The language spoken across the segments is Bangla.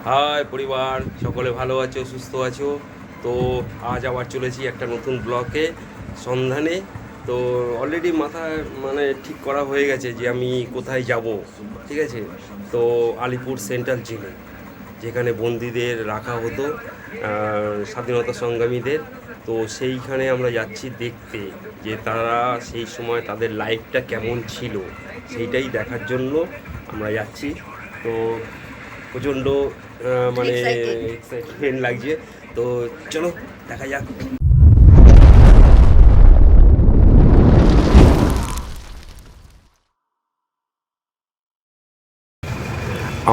হাই পরিবার, সকলে ভালো আছো, সুস্থ আছো? তো আজ আবার চলেছি একটা নতুন ব্লকে সন্ধানে। তো অলরেডি মাথায় ঠিক করা হয়ে গেছে যে আমি কোথায় যাব। ঠিক আছে, তো আলিপুর সেন্ট্রাল জেলে, যেখানে বন্দীদের রাখা হতো, স্বাধীনতা সংগ্রামীদের। তো সেইখানে আমরা যাচ্ছি দেখতে যে তারা সেই সময় তাদের লাইফটা কেমন ছিল, সেইটাই দেখার জন্য আমরা যাচ্ছি। তো প্রচণ্ড এক্সাইটমেন্ট লাগছে। তো চলো দেখা যাক।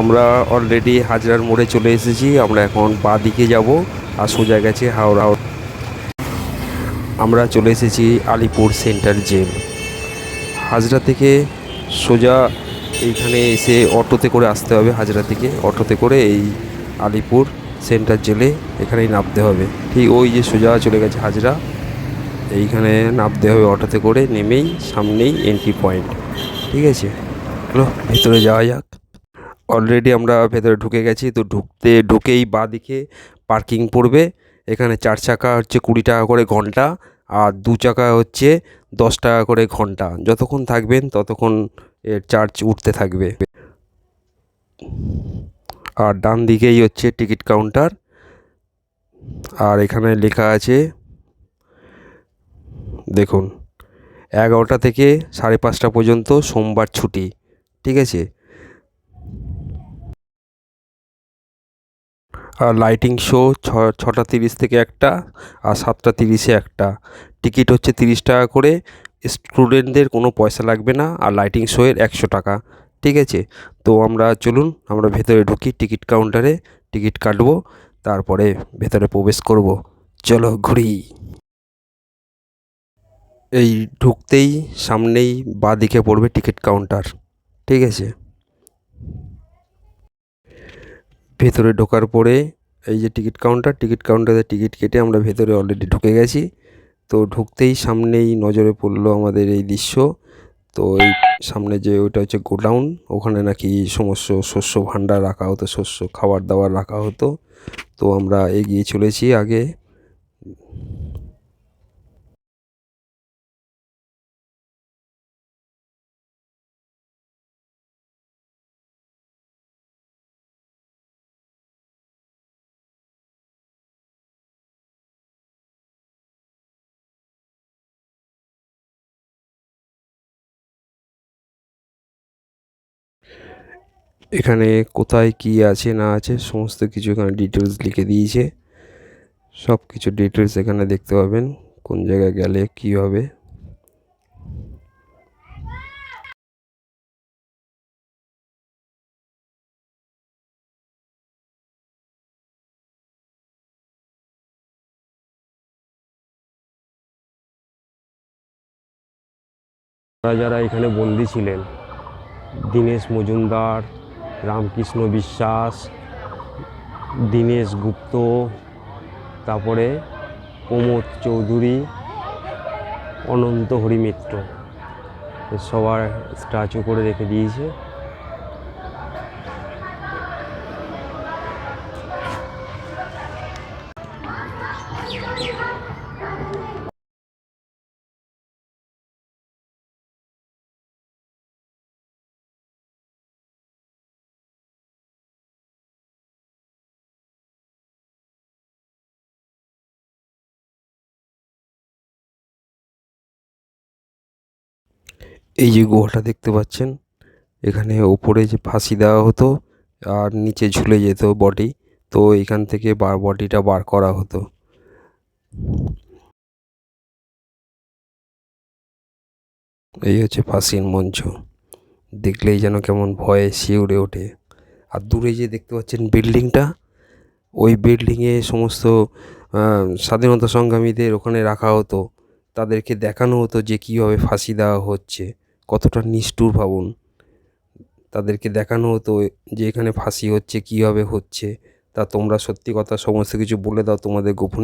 আমরা অলরেডি হাজরার মোড়ে চলে এসেছি। আমরা এখন বাঁ দিকে যাব আর সোজা গেছে হাওড়া। আমরা চলে এসেছি আলিপুর সেন্ট্রাল জেল। হাজরা থেকে সোজা এইখানে এসে অটোতে করে আসতে হবে। হাজরা থেকে অটোতে করে এই আলিপুর সেন্ট্রাল জেলে এখানেই নামতে হবে। ঠিক ওই যে সোজা চলে গেছে হাজরা, এইখানে নামতে হবে অটোতে করে। নেমেই সামনেই এন্ট্রি পয়েন্ট। ঠিক আছে, চলো ভেতরে যাওয়া যাক। অলরেডি আমরা ভেতরে ঢুকে গেছি। তো ঢুকেই বাঁ দিকে পার্কিং পড়বে। এখানে 4 চাকা হচ্ছে 20 টাকা করে ঘন্টা, আর 2 চাকা হচ্ছে 10 টাকা করে ঘন্টা। যতক্ষণ থাকবেন ততক্ষণ এর চার্জ উঠতে থাকবে। আর ডান দিকেই হচ্ছে টিকিট কাউন্টার। আর এখানে লেখা আছে, দেখুন, 11টা থেকে 5:30 পর্যন্ত সোমবার ছুটি। ঠিক আছে, আর লাইটিং শো 6:30 থেকে একটা, আর 7:30-এ একটা। টিকিট হচ্ছে 30 টাকা করে। স্টুডেন্টদের কোনো পয়সা লাগবে না, আর লাইটিং শোয়ের 100 টাকা। ঠিক আছে, তো চলুন আমরা ভেতরে ঢুকি। টিকিট কাউন্টারে টিকিট কাটবো, তারপরে ভেতরে প্রবেশ করব। চলো ঘুরি। এই ঢুকতেই সামনেই বাঁ দিকে পড়বে টিকিট কাউন্টার। ঠিক আছে, ভেতরে ঢোকার পরে এই যে টিকিট কাউন্টারে টিকিট কেটে আমরা ভেতরে অলরেডি ঢুকে গেছি। তো ঢুকতেই সামনেই নজরে পড়লো আমাদের এই দৃশ্য। তো এই সামনে যে ওইটা হচ্ছে গোডাউন, ওখানে নাকি সমস্ত শস্য ভাণ্ডার রাখা হতো, শস্য খাবার দাবার রাখা হতো। তো আমরা এগিয়ে চলেছি আগে। এখানে কোথায় কি আছে না আছে সমস্ত কিছু এখানে ডিটেলস লিখে দিয়েছে। সব কিছু ডিটেলস এখানে দেখতে পাবেন, কোন জায়গায় গেলে কী হবে। যারা যারা এখানে বন্দী ছিলেন, দীনেশ মজুমদার, রামকৃষ্ণ বিশ্বাস, দীনেশ গুপ্ত, তারপরে প্রমোদ চৌধুরী, অনন্ত হরিমিত্র, সবার স্ট্যাচু করে রেখে দিয়েছে। এই যে গুহাটা দেখতে পাচ্ছেন, এখানে ওপরে যে ফাঁসি দেওয়া হতো আর নিচে ঝুলে যেত বডি। তো এখান থেকে বডিটা বার করা হতো। এই হচ্ছে ফাঁসির মঞ্চ। দেখলেই যেন কেমন ভয়ে শিউরে ওঠে। আর দূরে যে দেখতে পাচ্ছেন বিল্ডিংটা, ওই বিল্ডিংয়ে সমস্ত স্বাধীনতা সংগ্রামীদের ওখানে রাখা হতো। তাদেরকে দেখানো হতো যে কীভাবে ফাঁসি দেওয়া হচ্ছে, কতটা নিষ্ঠুর ভাবুন। তাদেরকে দেখানো হতো যে এখানে ফাঁসি হচ্ছে, কীভাবে হচ্ছে। তা তোমরা সত্যি কথা সমস্ত কিছু বলে দাও, তোমাদের গোপন।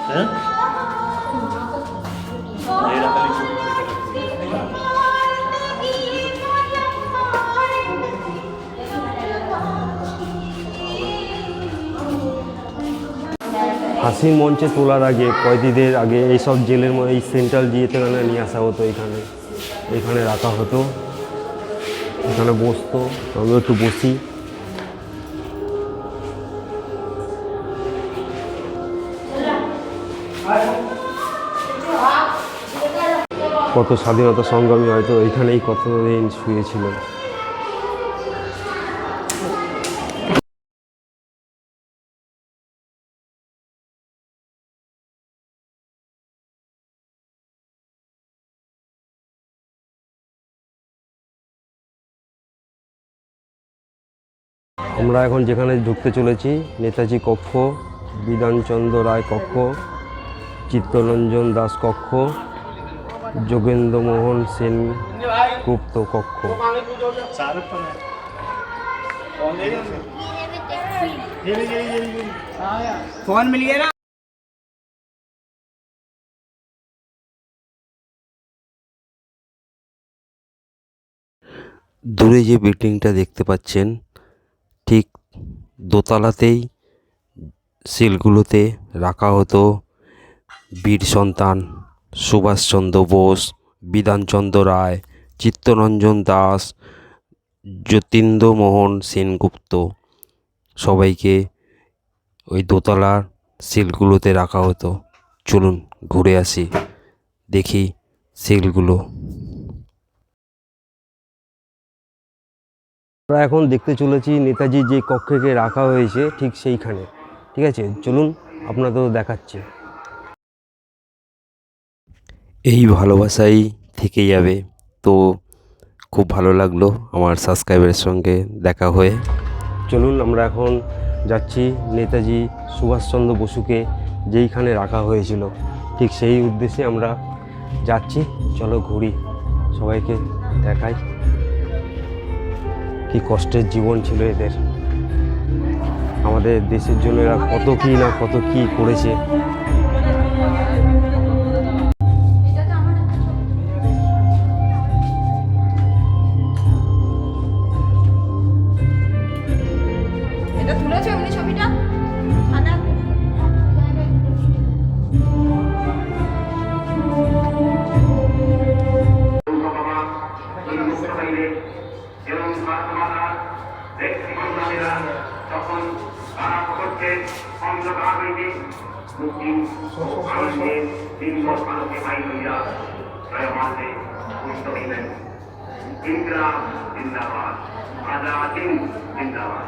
हैं मेरा खाली ফাঁসি মঞ্চে তোলার আগে কয়েদিদের আগে এইসব জেলের মধ্যে এই সেন্ট্রাল জিয়েতে নিয়ে আসা হতো, এখানে রাখা হতো, এখানে বসতো। আমিও একটু বসি। কত স্বাধীনতা সংগ্রামী হয়তো এখানেই কতদিন শুয়েছিল। আমরা এখন যেখানে ঢুকতে চলেছি নেতাজি কক্ষ, বিধানচন্দ্র রায় কক্ষ, চিত্তরঞ্জন দাস কক্ষ, যোগেন্দ্রমোহন সেনগুপ্ত কক্ষ। फोन मिलिए ना। দূরে যে বিল্ডিংটা দেখতে পাচ্ছেন ঠিক দোতলাতেই সেলগুলোতে রাখা হতো বীর সন্তান সুভাষচন্দ্র বোস, বিধানচন্দ্র রায়, চিত্তরঞ্জন দাস, যতীন্দ্রমোহন সেনগুপ্ত। সবাইকে ওই দোতলার সেলগুলোতে রাখা হতো। চলুন ঘুরে আসি, দেখি সেলগুলো। আমরা এখন দেখতে চলেছি নেতাজি যে কক্ষকে রাখা হয়েছে ঠিক সেইখানে। ঠিক আছে, চলুন আপনাদেরও দেখাচ্ছি। এই ভালোবাসাই থেকে যাবে। তো খুব ভালো লাগলো আমার সাবস্ক্রাইবারের সঙ্গে দেখা হয়ে। চলুন আমরা এখন যাচ্ছি নেতাজি সুভাষচন্দ্র বসুকে যেইখানে রাখা হয়েছিল ঠিক সেই উদ্দেশ্যে আমরা যাচ্ছি। চলো ঘুরি, সবাইকে দেখাই কি কষ্টের জীবন ছিল এদের। আমাদের দেশের জন্য এরা কত কি করেছে। এটা তুলেছো এমনি ছবিটা? সাদা তখন তারা করছে অন্ধকার হইতে মুক্তি আনন্দে দিন আলোকে পাই হইয়া জয়মাতে পুষ্ট হইলেন। ইন্দিরা জিন্দাবাদ, আজাদ হিন্দ জিন্দাবাদ।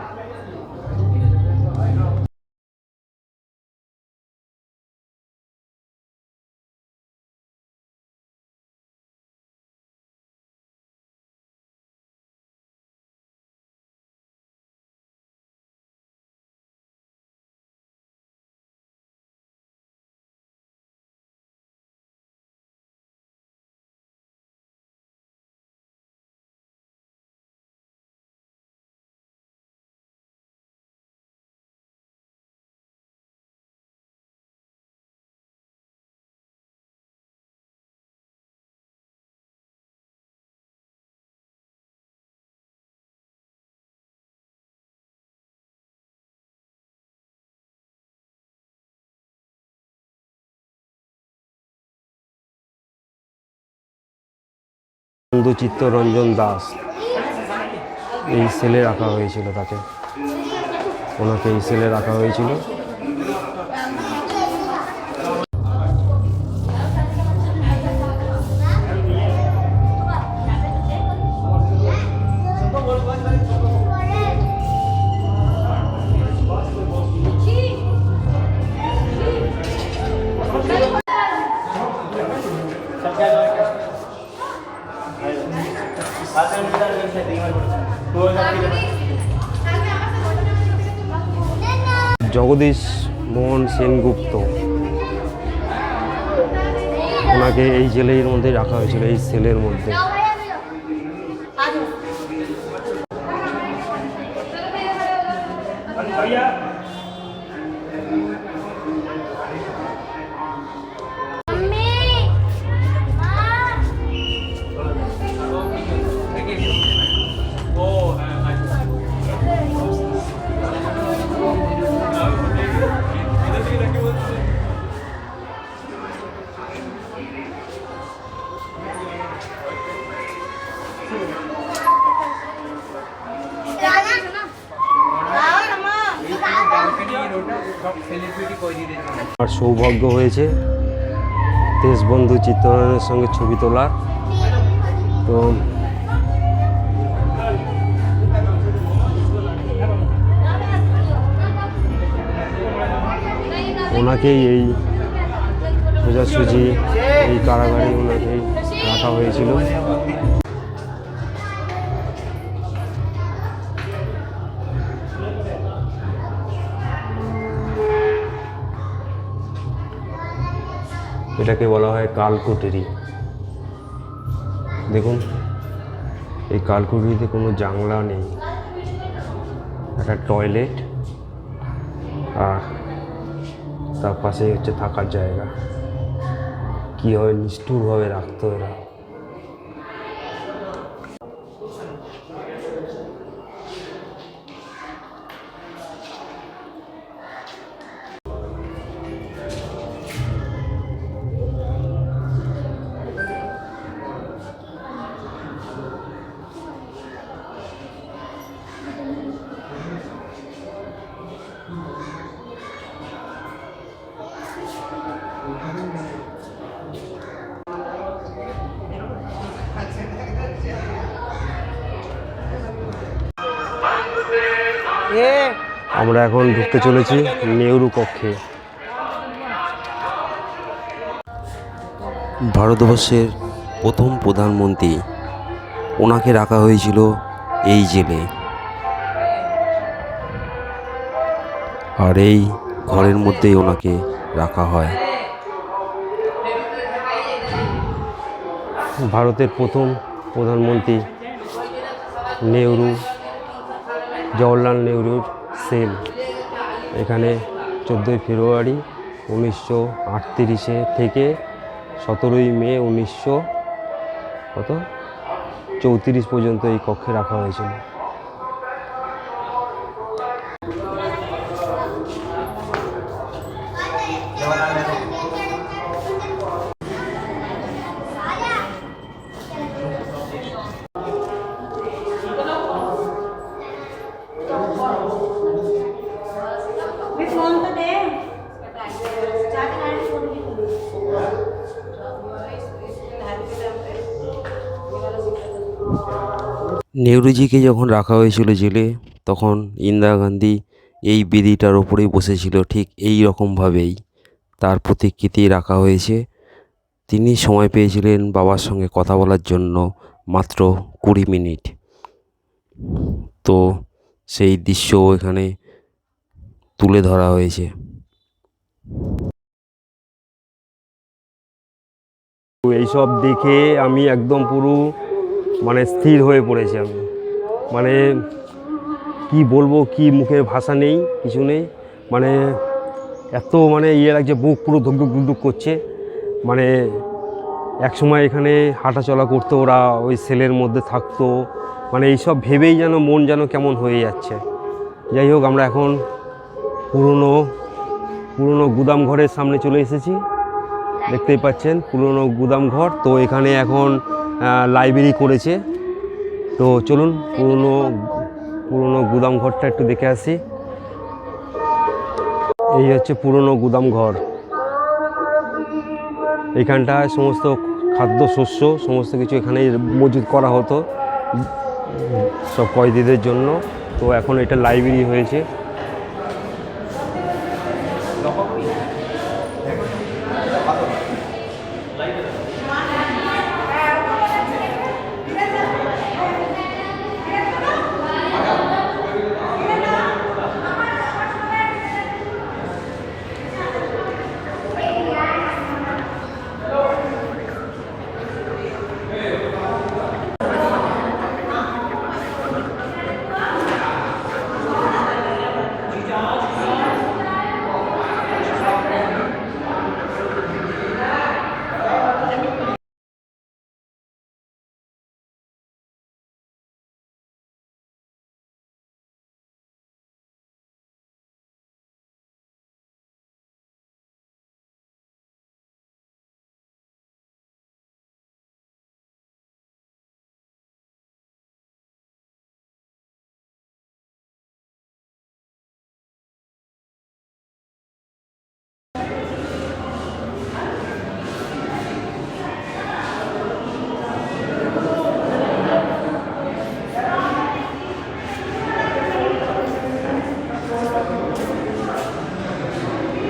চিত্তরঞ্জন দাস এই সেলে রাখা হয়েছিল, ওনাকে এই সেলে রাখা হয়েছিল। জগদীশ মোহন সেনগুপ্ত, ওনাকে এই জেলের মধ্যে রাখা হয়েছিল, এই সেলের মধ্যে। আমার সৌভাগ্য হয়েছে দেশবন্ধু চিত্তরঞ্জনের সঙ্গে ছবি তোলার। তো ওনাকেই এই সোজাসুজি এই কারাগারে ওনাকেই রাখা হয়েছিল। এটাকে বলা হয় কালকুঠুরি। দেখুন এই কালকুঠুরিতে কোনো জানলা নেই, একটা টয়লেট আর তার পাশেই হচ্ছে থাকার জায়গা। কীভাবে নিষ্ঠুরভাবে রাখতো এরা। আমরা এখন ঢুকতে চলেছি নেহরু কক্ষে। ভারতবর্ষের প্রথম প্রধানমন্ত্রী, ওনাকে রাখা হয়েছিল এই জেলে। আর এই ঘরের মধ্যেই ওনাকে রাখা হয়। ভারতের প্রথম প্রধানমন্ত্রী নেহরু, জওহরলাল নেহরুর সেল এখানে 14ই ফেব্রুয়ারি 1938 থেকে 17ই মে 1934 পর্যন্ত এই কক্ষে রাখা হয়েছিল। নেহরুজিকে যখন রাখা হয়েছিল জেলে, তখন ইন্দিরা গান্ধী এই বেদিটার ওপরেই বসেছিল, ঠিক এই রকমভাবেই তার প্রতিকৃতি রাখা হয়েছে। তিনি সময় পেয়েছিলেন বাবার সঙ্গে কথা বলার জন্য মাত্র 20 মিনিট। তো সেই দৃশ্য এখানে তুলে ধরা হয়েছে। এইসব দেখে আমি একদম পুরো স্থির হয়ে পড়েছি। আমি কি বলবো, কি মুখের ভাষা নেই, কিছু নেই। এত লাগছে, বুক পুরো ধুকধুক ধুকধুক করছে। এক সময় এখানে হাঁটাচলা করতো ওরা, ওই সেলের মধ্যে থাকতো। এইসব ভেবেই যেন মন যেন কেমন হয়ে যাচ্ছে। যাই হোক, আমরা এখন পুরনো গুদাম ঘরের সামনে চলে এসেছি। দেখতেই পাচ্ছেন পুরনো গুদাম ঘর। তো এখানে এখন লাইব্রেরি করেছে। তো চলুন পুরনো গুদাম ঘরটা একটু দেখে আসি। এই হচ্ছে পুরনো গুদাম ঘর। এখানটায় সমস্ত খাদ্যশস্য সমস্ত কিছু এখানে মজুত করা হতো সব কয়েদিদের জন্য। তো এখন এটা লাইব্রেরি হয়েছে।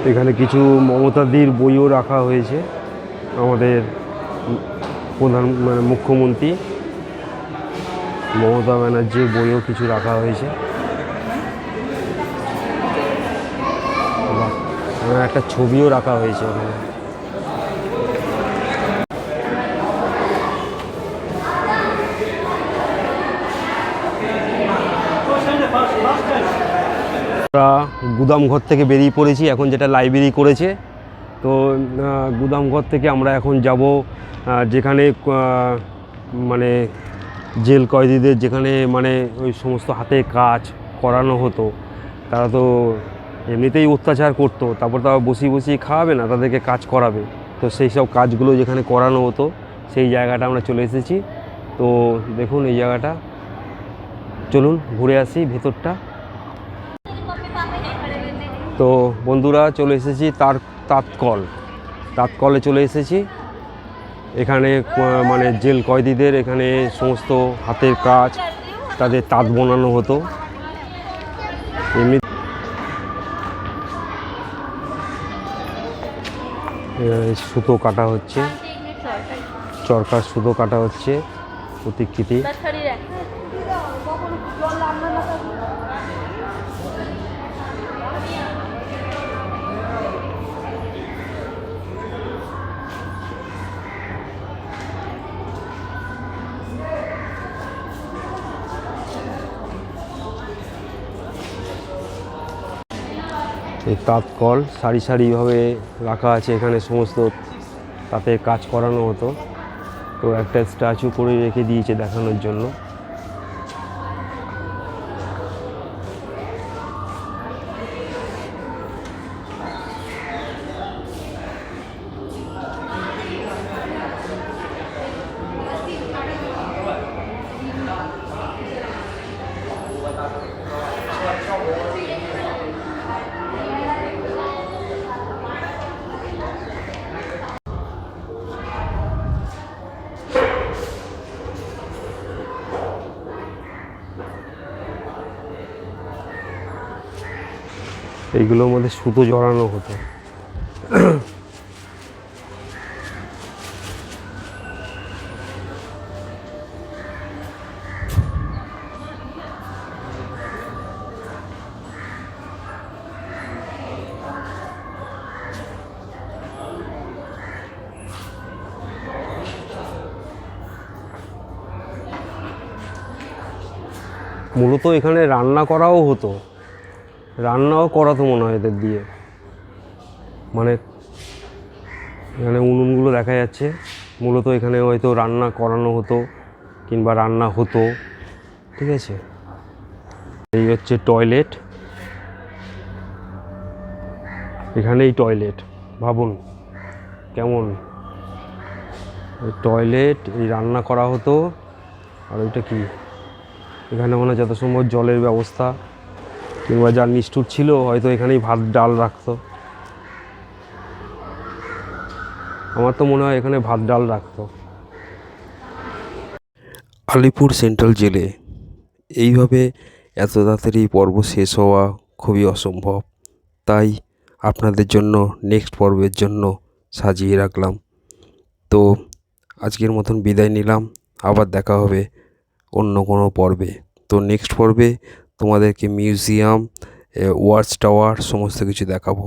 এখানে কিছু মমতাদির বইও রাখা হয়েছে, আমাদের প্রধান মানে মুখ্যমন্ত্রী মমতা ব্যানার্জির বইও কিছু রাখা হয়েছে। একটা ছবিও রাখা হয়েছে ওখানে। আমরা গুদামঘর থেকে বেরিয়ে পড়েছি, এখন যেটা লাইব্রেরি করেছে। তো গুদামঘর থেকে আমরা এখন যাব যেখানে মানে জেল কয়েদিদের যেখানে মানে ওই সমস্ত হাতে কাজ করানো হতো, তারা তো এমনিতেই অত্যাচার করতো, তারপর তারা বসিয়ে খাওয়াবে না, তাদেরকে কাজ করাবে। তো সেই সব কাজগুলো যেখানে করানো হতো সেই জায়গাটা আমরা চলে এসেছি। তো দেখুন এই জায়গাটা, চলুন ঘুরে আসি ভেতরটা। তো বন্ধুরা চলে এসেছি তাঁতকলে চলে এসেছি। এখানে মানে জেল কয়েদিদের এখানে সমস্ত হাতের কাজ, তাদের তাঁত বানানো হতো। এমনি সুতো কাটা হচ্ছে, চরকার সুতো কাটা হচ্ছে প্রতিকৃতি। এই তাঁতকল সারিভাবে রাখা আছে, এখানে সমস্ত তাঁতের কাজ করানো হতো। তো একটা স্ট্যাচু করে রেখে দিয়েছে দেখানোর জন্য। এইগুলোর মধ্যে সুতো জড়ানো হতো। মূলত এখানে রান্না করাও হতো, রান্নাও করাতো মনে হয় এদের দিয়ে। মানে এখানে উনুনগুলো দেখা যাচ্ছে, মূলত এখানে হয়তো রান্না করানো হতো কিংবা রান্না হতো। ঠিক আছে, এই হচ্ছে টয়লেট, এখানেই টয়লেট। ভাবুন কেমন টয়লেট, এই রান্না করা হতো। আর ওইটা কি, এখানে মনে হয় যত সম্ভব জলের ব্যবস্থা, কিংবা যার নিষ্ঠুর ছিল হয়তো এখানেই ভাত ডাল রাখতো। আমার তো মনে হয় এখানে ভাত ডাল রাখতো। আলিপুর সেন্ট্রাল জেলে এইভাবে এত তাড়াতাড়ি পর্ব শেষ হওয়া খুবই অসম্ভব, তাই আপনাদের জন্য নেক্সট পর্বের জন্য সাজিয়ে রাখলাম। তো আজকের মতন বিদায় নিলাম, আবার দেখা হবে অন্য কোনো পর্বে। তো নেক্সট পর্বে তোমাদেরকে মিউজিয়াম, ওয়াচ টাওয়ার সমস্ত কিছু দেখাবো।